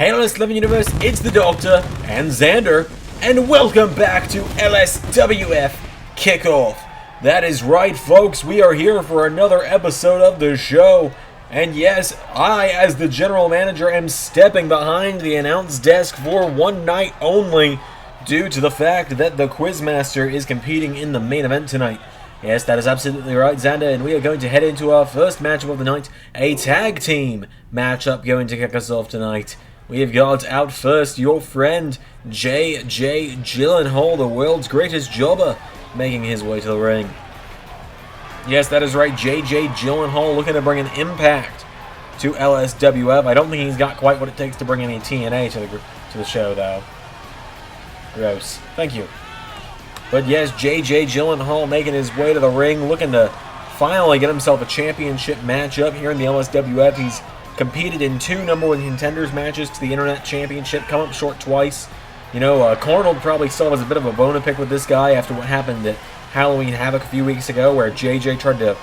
Hey LS11 Universe, it's the Doctor and Xander, and welcome back to LSWF Kickoff. That is right, folks, we are here for another episode of the show. And yes, I, as the general manager, am stepping behind the announce desk for one night only, due to the fact that the Quizmaster is competing in the main event tonight. Yes, that is absolutely right, Xander, and we are going to head into our first matchup of the night, a tag team matchup going to kick us off tonight. We've got out first your friend JJ Gyllenhaal, the world's greatest jobber, making his way to the ring. Yes, that is right, JJ Gyllenhaal looking to bring an impact to LSWF. I don't think he's got quite what it takes to bring any TNA to the show, though. Gross. Thank you. But yes, JJ Gyllenhaal making his way to the ring, looking to finally get himself a championship matchup here in the LSWF. He's competed in 2 #1 contenders matches to the Internet Championship, come up short twice. You know, Cornell probably still has a bit of a bone to pick with this guy after what happened at Halloween Havoc a few weeks ago, where JJ tried to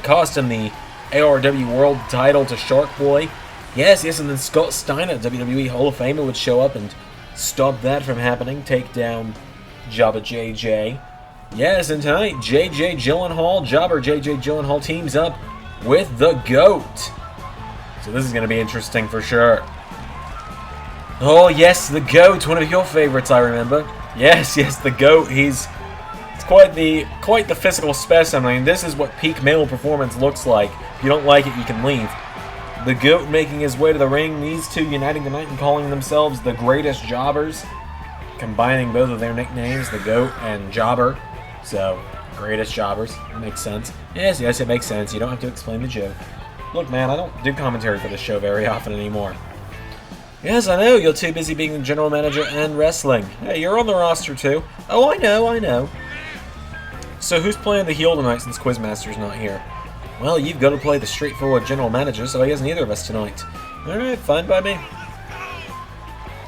cost him the ARW World title to Shark Boy. Yes, and then Scott Steiner, WWE Hall of Famer, would show up and stop that from happening, take down Jobber JJ. Yes, and tonight, JJ Gyllenhaal, Jobber JJ Gyllenhaal teams up with the GOAT. So this is going to be interesting for sure. Oh yes, the GOAT, one of your favorites, I remember. Yes, the GOAT. It's quite the physical specimen. I mean, this is what peak male performance looks like. If you don't like it, you can leave. The GOAT making his way to the ring. These two uniting tonight and calling themselves the greatest jobbers, combining both of their nicknames, the GOAT and Jobber. So, greatest jobbers. It makes sense. Yes, it makes sense. You don't have to explain the joke. Look, man, I don't do commentary for this show very often anymore. Yes, I know, you're too busy being the general manager and wrestling. Hey, you're on the roster too. Oh, I know. So who's playing the heel tonight since Quizmaster's not here? Well, you've got to play the straightforward general manager, so I guess neither of us tonight. Alright, fine by me.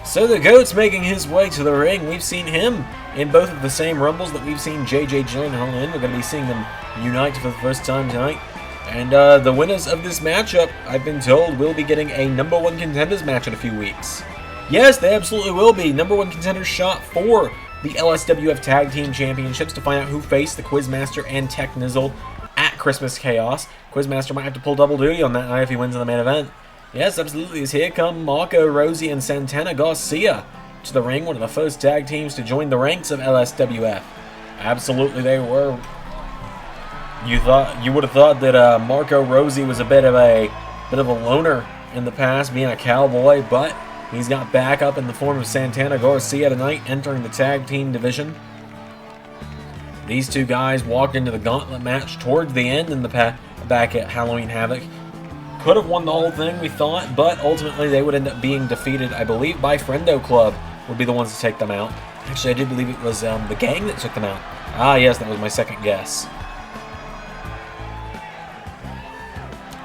So the GOAT's making his way to the ring. We've seen him in both of the same Rumbles that we've seen JJ Gyllenhaal in. We're going to be seeing them unite for the first time tonight. And the winners of this matchup, I've been told, will be getting a #1 contenders match in a few weeks. Yes, they absolutely will be. #1 contenders shot for the LSWF Tag Team Championships to find out who faced the Quizmaster and Tech Nizzle at Christmas Chaos. Quizmaster might have to pull double duty on that night if he wins in the main event. Yes, absolutely. As here come Marco, Rossi, and Santana Garcia to the ring, one of the first tag teams to join the ranks of LSWF. Absolutely, they were. You would have thought that Marco Rossi was a bit of a loner in the past, being a cowboy, but he's got backup in the form of Santana Garcia tonight, entering the tag team division. These two guys walked into the gauntlet match towards the end in the back at Halloween Havoc. Could have won the whole thing, we thought, but ultimately they would end up being defeated, I believe, by Friendo Club would be the ones to take them out. Actually, I did believe it was the gang that took them out. Ah, yes, that was my second guess.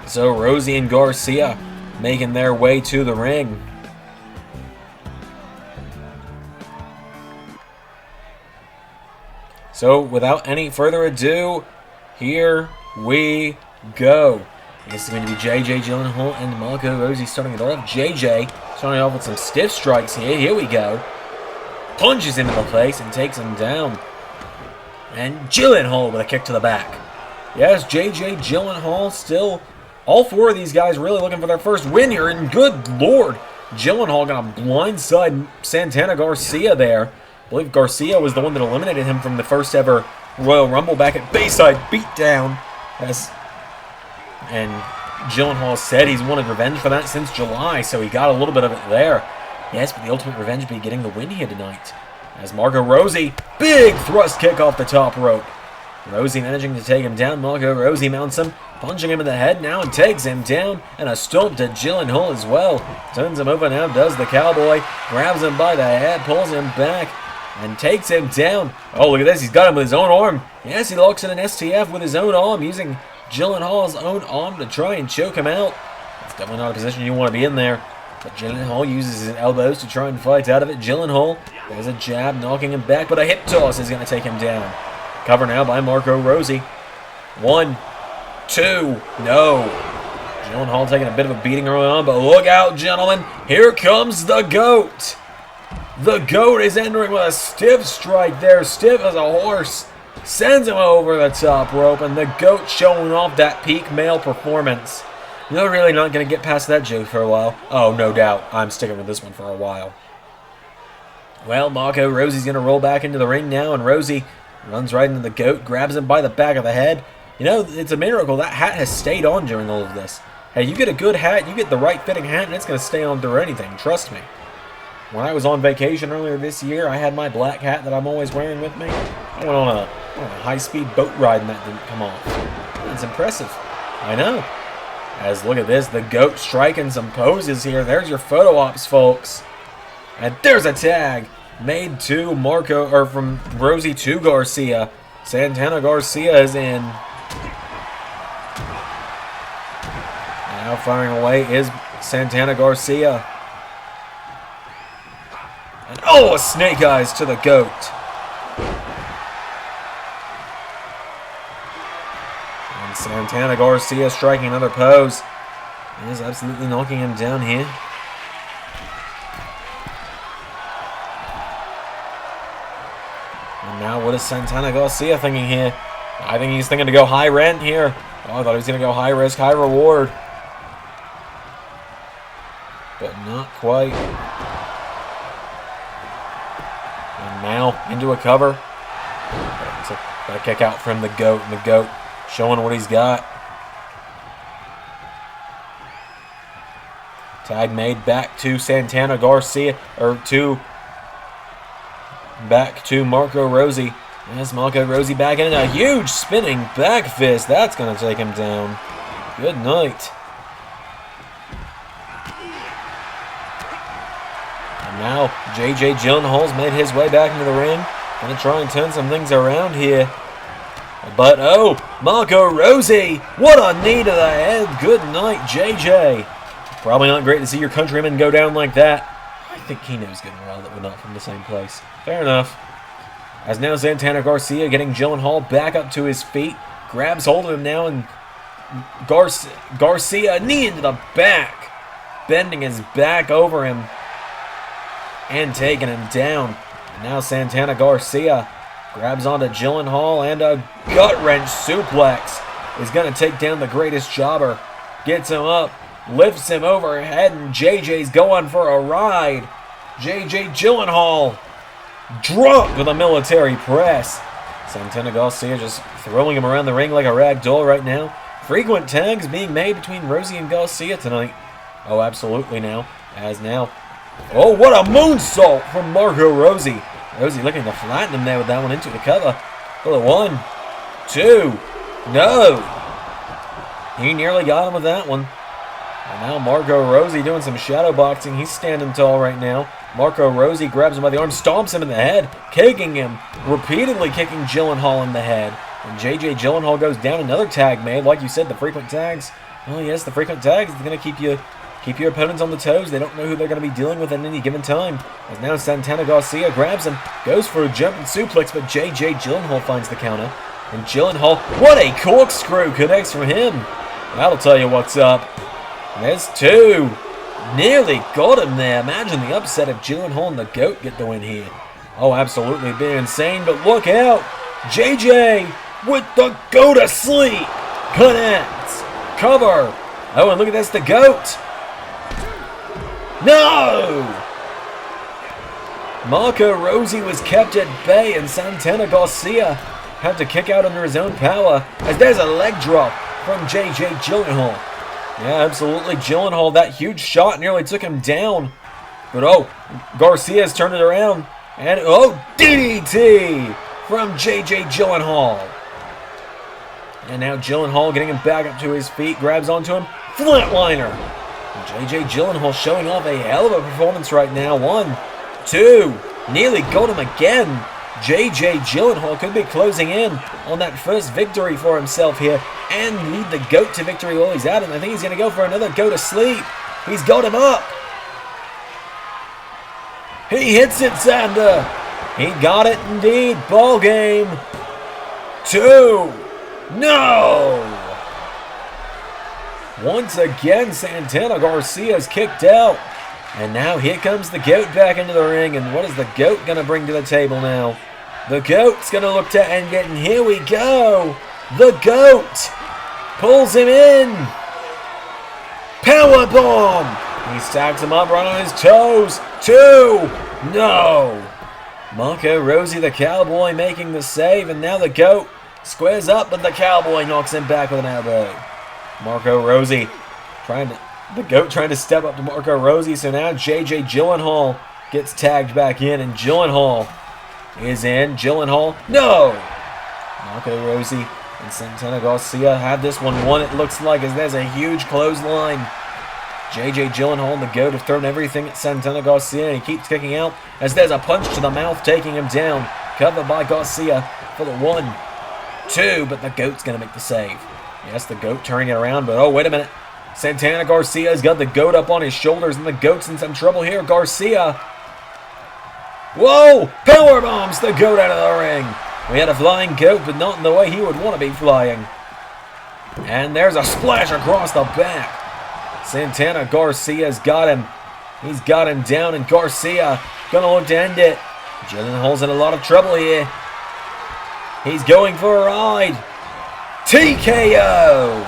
So Rossi and Garcia making their way to the ring. So without any further ado, here we go. This is going to be JJ Gyllenhaal and Marco Rossi starting it off. JJ starting off with some stiff strikes here. Here we go. Punches him in the face and takes him down. And Gyllenhaal with a kick to the back. Yes, JJ Gyllenhaal still. All 4 of these guys really looking for their first win here, and good lord, Gyllenhaal gonna blindside Santana Garcia there. I believe Garcia was the one that eliminated him from the first ever Royal Rumble back at Bayside Beatdown. And Gyllenhaal said he's wanted revenge for that since July, so he got a little bit of it there. Yes, but the ultimate revenge be getting the win here tonight. As Marco Rossi, big thrust kick off the top rope. Rossi managing to take him down. Marco Rossi mounts him, punching him in the head now and takes him down. And a stomp to Gyllenhaal as well. Turns him over now, does the cowboy. Grabs him by the head, pulls him back, and takes him down. Oh, look at this. He's got him with his own arm. Yes, he locks in an STF with his own arm, using Gyllenhaal's own arm to try and choke him out. That's definitely not a position you want to be in there. But Gyllenhaal uses his elbows to try and fight out of it. Gyllenhaal, there's a jab knocking him back, but a hip toss is going to take him down. Cover now by Marco Rossi. 1, 2, no. Gyllenhaal taking a bit of a beating early on, but look out, gentlemen. Here comes the GOAT. The GOAT is entering with a stiff strike there, stiff as a horse. Sends him over the top rope, and the GOAT showing off that peak male performance. You're really not going to get past that joke for a while. Oh, no doubt. I'm sticking with this one for a while. Well, Marco Rossi's going to roll back into the ring now, and Rossi runs right into the GOAT, grabs him by the back of the head. You know, it's a miracle that hat has stayed on during all of this. Hey, you get a good hat, you get the right fitting hat, and it's going to stay on through anything, trust me. When I was on vacation earlier this year, I had my black hat that I'm always wearing with me. I went on a high-speed boat ride and that didn't come off. It's impressive. I know. As look at this, the GOAT striking some poses here. There's your photo ops, folks. And there's a tag made to from Rossi to Garcia. Santana Garcia is in. Now firing away is Santana Garcia. And oh, a snake eyes to the GOAT. And Santana Garcia striking another pose. He is absolutely knocking him down here. And now what is Santana Garcia thinking here? I think he's thinking to go high rent here. Oh, I thought he was going to go high risk, high reward. But not quite. And now into a cover. Got a kick out from the GOAT. And the GOAT showing what he's got. Tag made back to Santana Garcia. Back to Marco Rossi. Yes, Marco Rossi back in a huge spinning back fist. That's going to take him down. Good night. And now JJ Gyllenhaal's made his way back into the ring. Going to try and turn some things around here. But oh, Marco Rossi. What a knee to the head. Good night, JJ. Probably not great to see your countryman go down like that. I think he knows good and well that we're not from the same place. Fair enough. As now Santana Garcia getting Gyllenhaal back up to his feet. Grabs hold of him now, and Garcia knee into the back. Bending his back over him. And taking him down. And now Santana Garcia grabs onto Gyllenhaal, and a gut-wrench suplex is going to take down the greatest jobber. Gets him up. Lifts him overhead, and JJ's going for a ride. JJ Gyllenhaal drunk with a military press. Santana Garcia just throwing him around the ring like a rag doll right now. Frequent tags being made between Rossi and Garcia tonight. Oh, absolutely now. Oh, what a moonsault from Marco Rossi. Rossi looking to flatten him there with that one into the cover. For the 1, 2, no. He nearly got him with that one. And now Marco Rossi doing some shadow boxing. He's standing tall right now. Marco Rossi grabs him by the arm, stomps him in the head, kicking him, repeatedly kicking Gyllenhaal in the head. And JJ Gyllenhaal goes down. Another tag made. Like you said, the frequent tags. Oh yes, the frequent tags is going to keep your opponents on the toes. They don't know who they're going to be dealing with at any given time. As now Santana Garcia grabs him, goes for a jumping suplex, but JJ Gyllenhaal finds the counter. And Gyllenhaal, what a corkscrew connects from him. That'll tell you what's up. There's 2. Nearly got him there. Imagine the upset if Gyllenhaal and the GOAT get the win here. Oh, absolutely. It'd be insane, but look out. JJ with the go to sleep. Connects. Cover. Oh, and look at this, the GOAT. No! Marco Rossi was kept at bay, and Santana Garcia had to kick out under his own power, as there's a leg drop from JJ Gyllenhaal. Yeah, absolutely. Gyllenhaal, that huge shot nearly took him down. But oh, Garcia's turned it around. And oh, DDT from JJ Gyllenhaal. And now Gyllenhaal getting him back up to his feet, grabs onto him. Flatliner. And JJ Gyllenhaal showing off a hell of a performance right now. 1, 2. Nearly got him again. JJ Gyllenhaal could be closing in on that first victory for himself here and lead the GOAT to victory while he's at it. I think he's going to go for another go to sleep. He's got him up. He hits it, Sander. He got it indeed. Ball game. 2. No. Once again, Santana Garcia is kicked out. And now here comes the Goat back into the ring. And what is the Goat going to bring to the table now? The Goat's going to look to end it. And here we go. The Goat pulls him in. Powerbomb. He stacks him up right on his toes. 2. No. Marco Rossi, the Cowboy, making the save. And now the Goat squares up, but the Cowboy knocks him back with an elbow. Marco Rossi the Goat trying to step up to Marco Rossi. So now JJ Gyllenhaal gets tagged back in, and Gyllenhaal is in. Gyllenhaal, no! Marco Rossi and Santana Garcia have this one won, it looks like, as there's a huge clothesline. JJ Gyllenhaal and the Goat have thrown everything at Santana Garcia, and he keeps kicking out as there's a punch to the mouth taking him down. Covered by Garcia for the 1, 2, but the Goat's going to make the save. Yes, the Goat turning it around, but oh, wait a minute. Santana Garcia's got the Goat up on his shoulders, and the Goat's in some trouble here. Garcia. Whoa! Power bombs the Goat out of the ring. We had a flying Goat, but not in the way he would want to be flying. And there's a splash across the back. Santana Garcia's got him. He's got him down, and Garcia gonna look to end it. Gyllenhaal's in a lot of trouble here. He's going for a ride. TKO.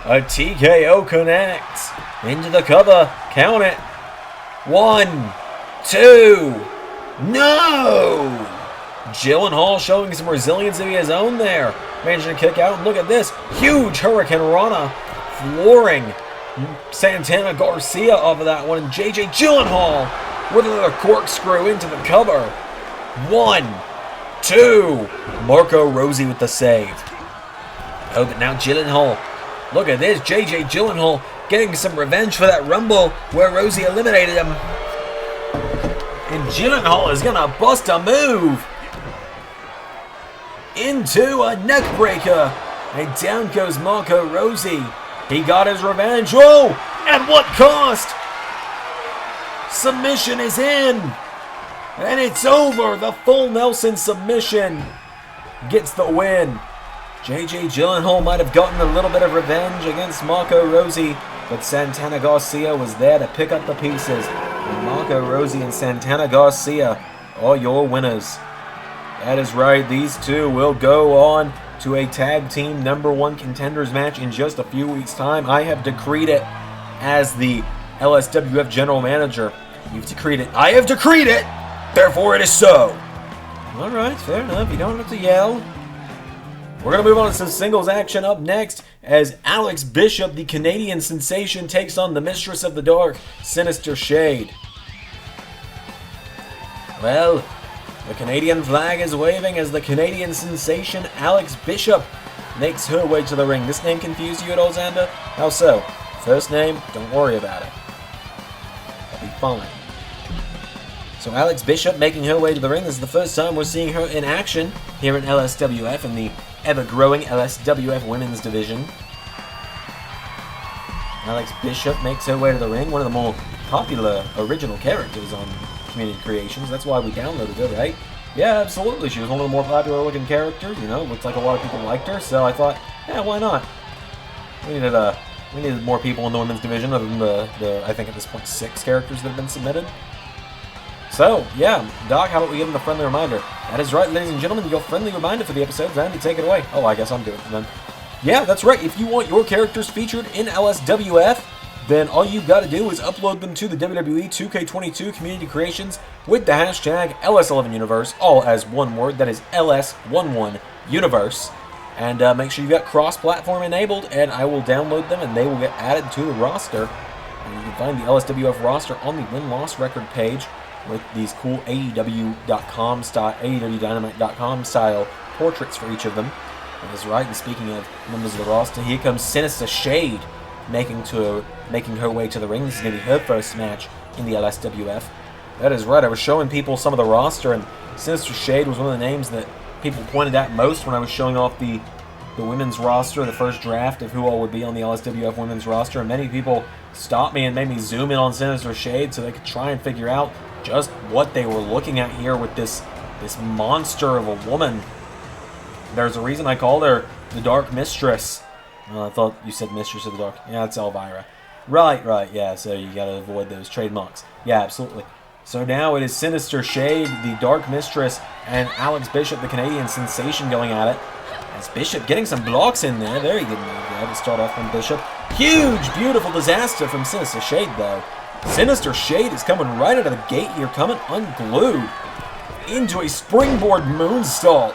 A TKO connects into the cover. Count it. 1, 2. No! Gyllenhaal showing some resilience of his own there. Managing to kick out. And look at this. Huge Hurricane Rana flooring Santana Garcia off of that one. And JJ Gyllenhaal with another corkscrew into the cover. 1, 2. Marco Rossi with the save. Oh, but now Gyllenhaal. Look at this. JJ Gyllenhaal getting some revenge for that Rumble where Rossi eliminated him. And Gyllenhaal is going to bust a move into a neck breaker. And down goes Marco Rossi. He got his revenge. Oh, at what cost? Submission is in. And it's over. The full Nelson submission gets the win. JJ Gyllenhaal might have gotten a little bit of revenge against Marco Rossi, but Santana Garcia was there to pick up the pieces. And Marco Rossi and Santana Garcia are your winners. That is right, these two will go on to a tag team #1 contenders match in just a few weeks' time. I have decreed it as the LSWF general manager. You've decreed it. I have decreed it! Therefore it is so! Alright, fair enough. You don't have to yell. We're going to move on to some singles action up next as Alex Bishop, the Canadian sensation, takes on the Mistress of the Dark, Sinister Shade. Well, the Canadian flag is waving as the Canadian sensation, Alex Bishop, makes her way to the ring. This name confused you at all, Xander? How so? First name, don't worry about it. I'll be fine. So Alex Bishop making her way to the ring. This is the first time we're seeing her in action here in LSWF in the ever-growing LSWF Women's Division. Alex Bishop makes her way to the ring. One of the more popular original characters on Community Creations. That's why we downloaded her, right? Yeah, absolutely. She was one of the more popular looking characters. You know, looks like a lot of people liked her. So I thought, yeah, why not? We needed more people in the Women's Division other than the I think at this point 6 characters that have been submitted. So, yeah, Doc, how about we give him the friendly reminder? That is right, ladies and gentlemen, your friendly reminder for the episode. Andy, take it away. Oh, I guess I'm doing it then. Yeah, that's right. If you want your characters featured in LSWF, then all you've got to do is upload them to the WWE 2K22 Community Creations with the hashtag LS11 Universe, all as one word. That is LS11 Universe. And make sure you've got cross-platform enabled, and I will download them, and they will get added to the roster. And you can find the LSWF roster on the win-loss record page, with these cool AEW.com style, AEWDynamite.com style portraits for each of them. That is right, and speaking of members of the roster, here comes Sinister Shade making her way to the ring. This is going to be her first match in the LSWF. That is right, I was showing people some of the roster, and Sinister Shade was one of the names that people pointed at most when I was showing off the women's roster, the first draft of who all would be on the LSWF women's roster, and many people stopped me and made me zoom in on Sinister Shade so they could try and figure out just what they were looking at here with this monster of a woman. There's a reason I called her the Dark Mistress. I thought you said Mistress of the Dark. Yeah, it's Elvira. Right, yeah, so you gotta avoid those trademarks. Yeah, absolutely. So now it is Sinister Shade, the Dark Mistress, and Alex Bishop, the Canadian sensation, going at it. As Bishop getting some blocks in there. Very good move there to start off from Bishop. Huge, beautiful disaster from Sinister Shade, though. Sinister Shade is coming right out of the gate here, coming unglued into a springboard moonsault.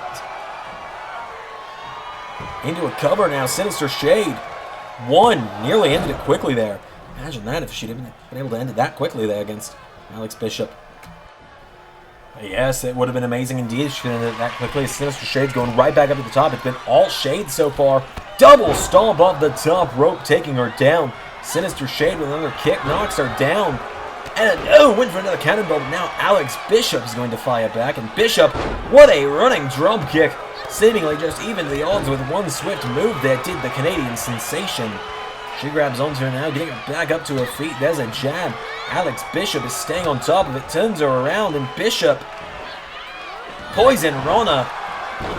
Into a cover now, Sinister Shade. One, nearly ended it quickly there. Imagine that if she'd have been able to end it that quickly there against Alex Bishop. Yes, it would have been amazing indeed if she could end it that quickly. Sinister Shade's going right back up to the top. It's been all Shade so far. Double stomp off the top rope, taking her down. Sinister Shade with another kick knocks her down. And went for another cannonball, but now Alex Bishop is going to fire back. And Bishop, what a running drum kick. Seemingly just even the odds with one swift move there did the Canadian sensation. She grabs onto her now, getting her back up to her feet. There's a jab. Alex Bishop is staying on top of it, turns her around, and Bishop Poison Rana.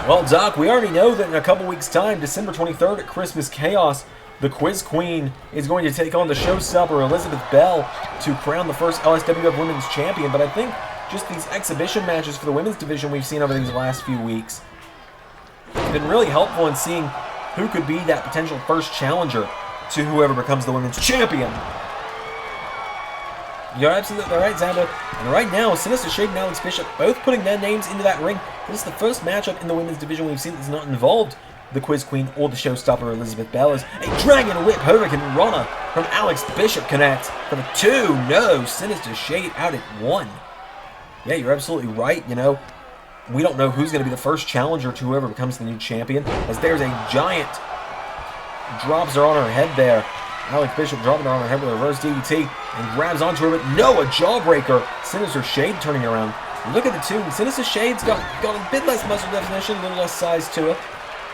Well, Doc, we already know that in a couple weeks' time, December 23rd at Christmas Chaos, the Quiz Queen is going to take on the showstopper Elizabeth Bell to crown the first LSWF Women's Champion. But I think just these exhibition matches for the women's division we've seen over these last few weeks have been really helpful in seeing who could be that potential first challenger to whoever becomes the women's champion. You're absolutely right, Xander. And right now, Sinister Shade and Alex Bishop both putting their names into that ring. This is the first matchup in the women's division we've seen that's not involved the Quiz Queen or the showstopper Elizabeth Bell. As a Dragon Whip Hurricane Runner from Alex Bishop connects for the 2. No, Sinister Shade out at 1. Yeah, you're absolutely right. You know, we don't know who's going to be the first challenger to whoever becomes the new champion, as there's a giant drops her on her head there. Alex Bishop dropping her on her head with a reverse DDT and grabs onto her, but no, a jawbreaker. Sinister Shade turning around. Look at the two. Sinister Shade's got a bit less muscle definition, a little less size to it.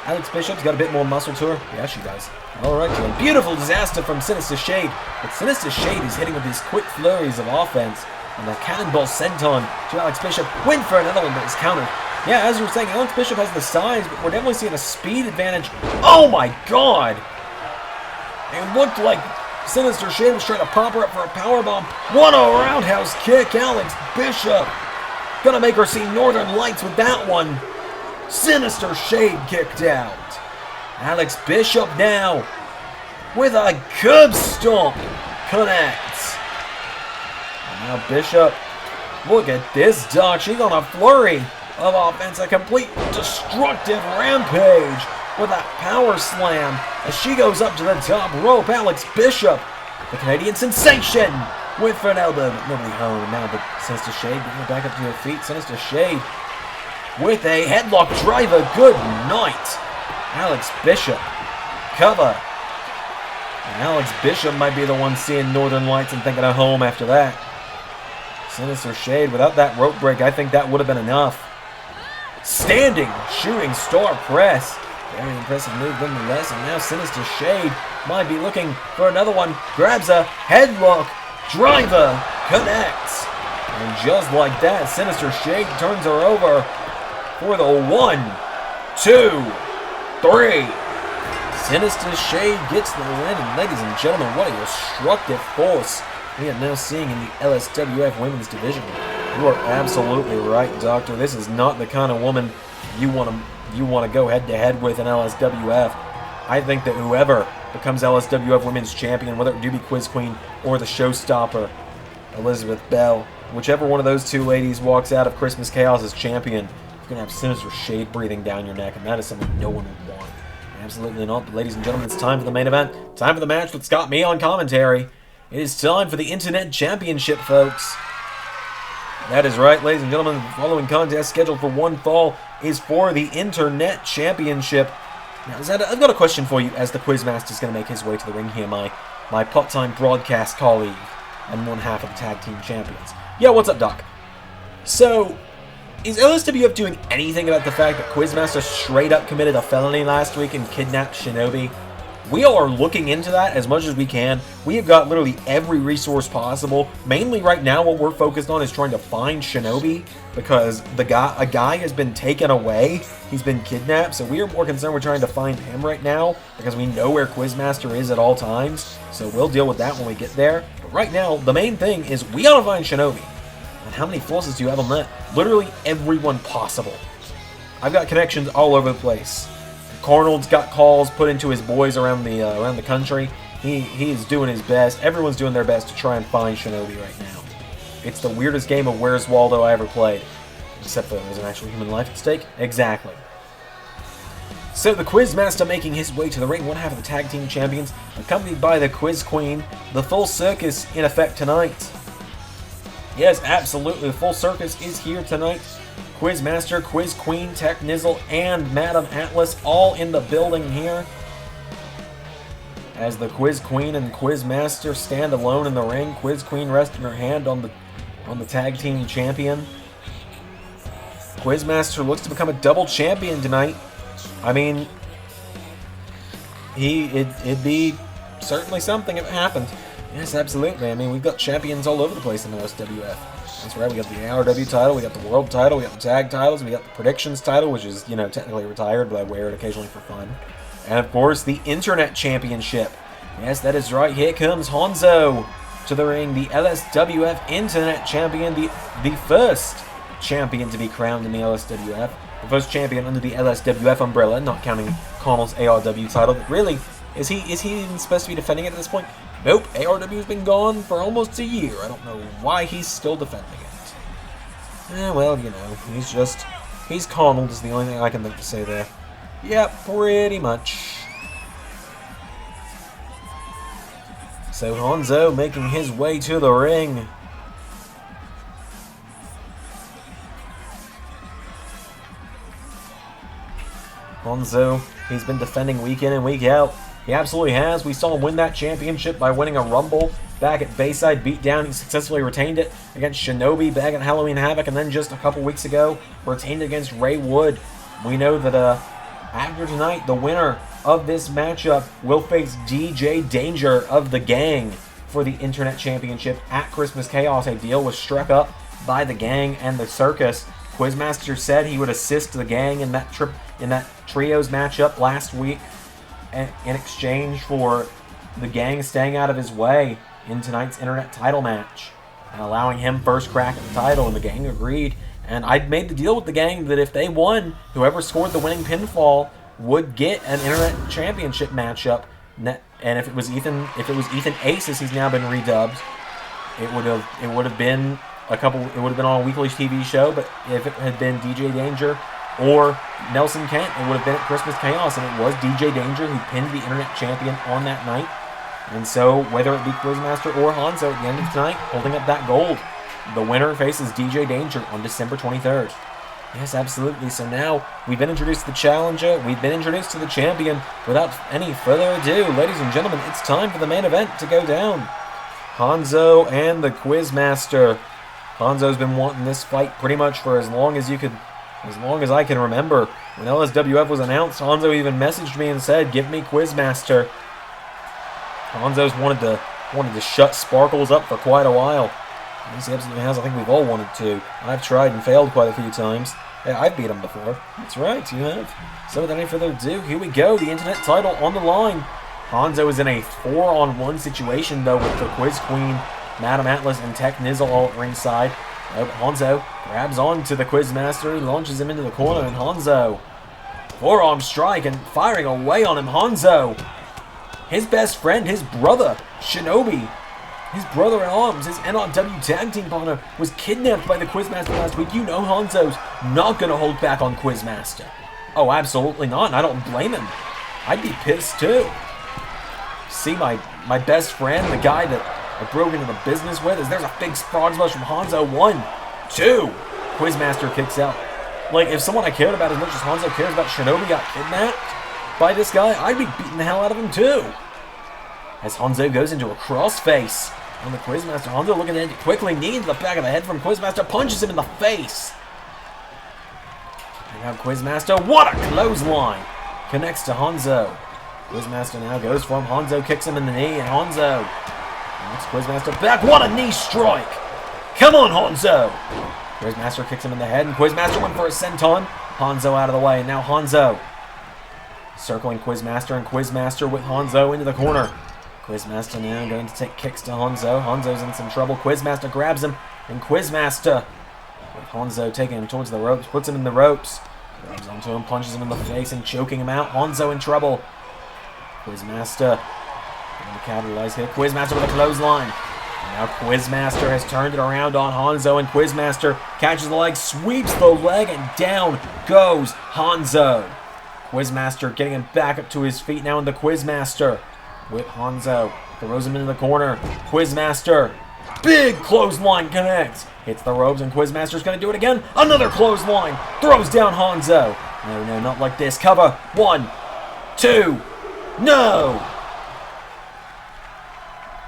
Alex Bishop's got a bit more muscle to her. Yeah, she does. All right, Joe. Beautiful disaster from Sinister Shade. But Sinister Shade is hitting with these quick flurries of offense. And the cannonball senton to Alex Bishop. Went for another one, but it's countered. Yeah, as you were saying, Alex Bishop has the size, but we're definitely seeing a speed advantage. Oh my god! It looked like Sinister Shade was trying to pop her up for a powerbomb. What a roundhouse kick, Alex Bishop. Gonna make her see Northern Lights with that one. Sinister Shade kicked out. Alex Bishop now with a curb stomp connects. And now Bishop, look at this, Doc. She's on a flurry of offense, a complete destructive rampage with that power slam as she goes up to the top rope. Alex Bishop, the Canadian sensation, with for an elbow, but nobody home. Now the Sinister Shade getting back up to her feet. Sinister Shade with a headlock driver. Good night. Alex Bishop, cover. And Alex Bishop might be the one seeing Northern Lights and thinking of home after that. Sinister Shade, without that rope break, I think that would have been enough. Standing shooting star press. Very impressive move nonetheless. And now Sinister Shade might be looking for another one. Grabs a headlock. Driver connects. And just like that, Sinister Shade turns her over for the 1, 2, 3. Sinister Shade gets the win. And ladies and gentlemen, what a destructive force we are now seeing in the LSWF women's division. You are absolutely right, Doctor. This is not the kind of woman you want to go head-to-head with in LSWF. I think that whoever becomes LSWF Women's Champion, whether it do be Quiz Queen or the showstopper, Elizabeth Bell, whichever one of those two ladies walks out of Christmas Chaos as champion, you're going to have Sinister Shade breathing down your neck, and that is something no one would want. Absolutely not. But ladies and gentlemen, it's time for the main event. Time for the match that's got me on commentary. It is time for the Internet Championship, folks. That is right, ladies and gentlemen. The following contest scheduled for one fall is for the Internet Championship. Now, I've got a question for you as the Quizmaster is going to make his way to the ring here, my part-time broadcast colleague and one half of the Tag Team Champions. Yeah, what's up, Doc? So, is LSWF doing anything about the fact that Quizmaster straight up committed a felony last week and kidnapped Shinobi? We are looking into that as much as we can. We have got literally every resource possible. Mainly right now what we're focused on is trying to find Shinobi, because a guy has been taken away. He's been kidnapped, so we are more concerned with trying to find him right now, because we know where Quizmaster is at all times. So we'll deal with that when we get there. But right now, the main thing is we gotta find Shinobi. And how many flosses do you have on that? Literally everyone possible. I've got connections all over the place. Carnold's got calls put into his boys around the country. He is doing his best. Everyone's doing their best to try and find Shinobi right now. It's the weirdest game of Where's Waldo I ever played. Except for there's an actual human life at stake. Exactly. So the Quizmaster making his way to the ring, one half of the tag team champions, accompanied by the Quiz Queen. The full circus in effect tonight. Yes, absolutely. The full circus is here tonight. Quizmaster, Quiz Queen, Tech Nizzle, and Madam Atlas all in the building here. As the Quiz Queen and Quizmaster stand alone in the ring, Quiz Queen resting her hand on the tag team champion. Quizmaster looks to become a double champion tonight. I mean, it'd be certainly something if it happened. Yes, absolutely. I mean, we've got champions all over the place in the LSWF. That's right, we got the ARW title, we got the world title, we got the tag titles, we got the predictions title, which is, you know, technically retired, but I wear it occasionally for fun. And of course, the Internet Championship. Yes, that is right, here comes Honzo to the ring, the LSWF Internet Champion, the first champion to be crowned in the LSWF. The first champion under the LSWF umbrella, not counting Connell's ARW title. But really, is he even supposed to be defending it at this point? Nope, ARW's been gone for almost a year. I don't know why he's still defending it. Well, you know, he's Connell is the only thing I can think to say there. Yep, pretty much. So Honzo making his way to the ring. Honzo, he's been defending week in and week out. He absolutely has. We saw him win that championship by winning a Rumble back at Bayside Beatdown. He successfully retained it against Shinobi back at Halloween Havoc, and then just a couple weeks ago, retained it against Ray Wood. We know that after tonight, the winner of this matchup will face DJ Danger of the Gang for the Internet Championship at Christmas Chaos. A deal was struck up by the Gang and the Circus. Quizmaster said he would assist the Gang in that trios matchup last week, in exchange for the Gang staying out of his way in tonight's Internet title match and allowing him first crack at the title, and the Gang agreed. And I'd made the deal with the Gang that if they won, whoever scored the winning pinfall would get an Internet Championship matchup. And if it was Ethan Ace, as he's now been redubbed, it would have been on a weekly TV show. But if it had been DJ Danger or Nelson Kent, it would have been at Christmas Chaos, and it was DJ Danger who pinned the Internet Champion on that night. And so, whether it be Quizmaster or Honzo at the end of tonight, holding up that gold, the winner faces DJ Danger on December 23rd. Yes, absolutely. So now, we've been introduced to the challenger, we've been introduced to the champion. Without any further ado, ladies and gentlemen, it's time for the main event to go down. Honzo and the Quizmaster. Honzo's been wanting this fight pretty much for as long as I can remember. When LSWF was announced, Honzo even messaged me and said, "Give me Quizmaster." Honzo's wanted to shut Sparkles up for quite a while. Yes, he absolutely has. I think we've all wanted to. I've tried and failed quite a few times. Yeah, I've beat him before. That's right, you have. So without any further ado, here we go. The Internet title on the line. Honzo is in a 4-on-1 situation, though, with the Quiz Queen, Madam Atlas, and Tech Nizzle all at ringside. Honzo grabs on to the Quizmaster. He launches him into the corner, and Honzo, forearm strike and firing away on him. Honzo, his best friend, his brother, Shinobi, his brother-in-arms, his NRW tag team partner, was kidnapped by the Quizmaster last week. You know Honzo's not going to hold back on Quizmaster. Oh, absolutely not, and I don't blame him. I'd be pissed too. See my best friend, the guy that I broke into the business with, there's a big frog splash from Honzo. 1, 2. Quizmaster kicks out. Like, if someone I cared about as much as Honzo cares about Shinobi got kidnapped by this guy, I'd be beating the hell out of him too. As Honzo goes into a crossface on the Quizmaster. Honzo looking to end it quickly, knee to the back of the head from Quizmaster, punches him in the face. And now Quizmaster, what a clothesline! Connects to Honzo. Quizmaster now goes for him. Honzo kicks him in the knee, and Honzo knocks Quizmaster back. What a knee strike! Come on, Honzo! Quizmaster kicks him in the head, and Quizmaster went for a senton. Honzo out of the way, and now Honzo circling Quizmaster, and Quizmaster with Honzo into the corner. Quizmaster now going to take kicks to Honzo. Honzo's in some trouble. Quizmaster grabs him, and Quizmaster with Honzo taking him towards the ropes, puts him in the ropes, grabs onto him, punches him in the face, and choking him out. Honzo in trouble. Quizmaster going to capitalize here. Quizmaster with a clothesline. Now Quizmaster has turned it around on Honzo, and Quizmaster catches the leg, sweeps the leg, and down goes Honzo. Quizmaster getting him back up to his feet now, in the Quizmaster with Honzo. Throws him into the corner. Quizmaster, big clothesline connects. Hits the ropes, and Quizmaster's going to do it again. Another clothesline. Throws down Honzo. No, not like this. Cover. 1, 2. No!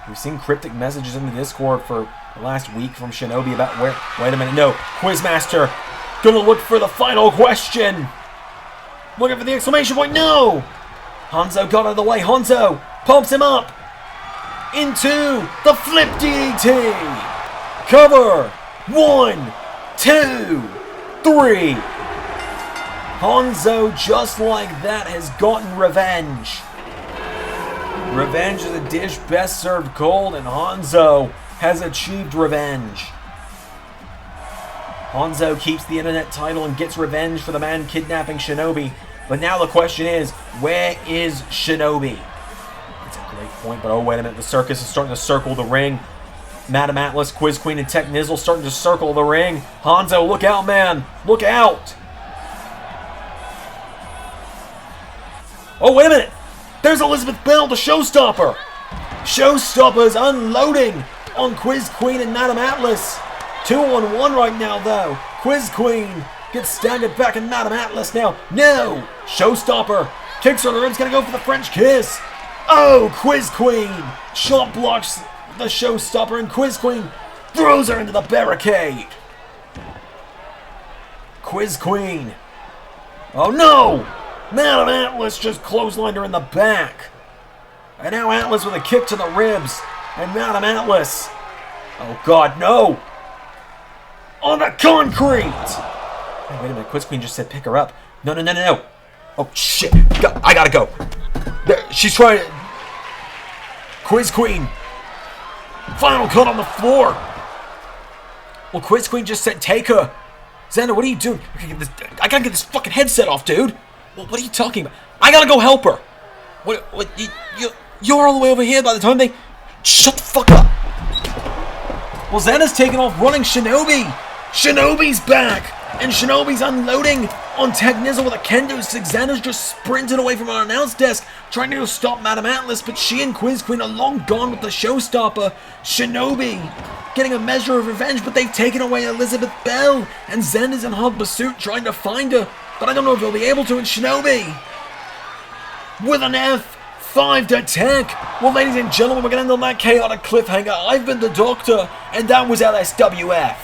We've seen cryptic messages in the Discord for the last week from Shinobi about where... Wait a minute, no. Quizmaster gonna look for the final question. Looking for the exclamation point, no! Honzo got out of the way. Honzo pumps him up into the flip DDT. Cover. 1, 2, 3. Honzo, just like that, has gotten revenge. Revenge is a dish best served cold, and Honzo has achieved revenge. Honzo keeps the internet title and gets revenge for the man kidnapping Shinobi. But now the question is, where is Shinobi? That's a great point, but oh wait a minute, the circus is starting to circle the ring. Madam Atlas, Quiz Queen, and Tech Nizzle starting to circle the ring. Honzo, look out, man! Look out! Oh, wait a minute! There's Elizabeth Bell, the showstopper! Showstopper's unloading on Quiz Queen and Madam Atlas. 2-on-1 right now, though. Quiz Queen gets staggered back, and Madam Atlas now. No! Showstopper kicks her in the ribs, gonna go for the French kiss. Oh, Quiz Queen! Shot blocks the showstopper, and Quiz Queen throws her into the barricade. Quiz Queen. Oh no! Madam Atlas just clotheslined her in the back. And now Atlas with a kick to the ribs. And Madam Atlas. Oh god, no! On the concrete! Hey, wait a minute, Quiz Queen just said pick her up. No. Oh shit, I gotta go. She's trying to... Quiz Queen. Final cut on the floor. Well, Quiz Queen just said take her. Xander, what are you doing? I gotta get this fucking headset off, dude. Well, what are you talking about? I gotta go help her. What you're all the way over here by the time they... Shut the fuck up. Well, Xander's taking off running Shinobi. Shinobi's back. And Shinobi's unloading on Tech Nizzle with a kendo stick. Xander's just sprinting away from our announce desk, trying to stop Madam Atlas, but she and Quiz Queen are long gone with the showstopper. Shinobi getting a measure of revenge, but they've taken away Elizabeth Bell, and Xander's in hot pursuit trying to find her, but I don't know if he'll be able to. And Shinobi with an F5 to Tech. Well, ladies and gentlemen, we're going to end on that chaotic cliffhanger. I've been the Doctor, and that was LSWF.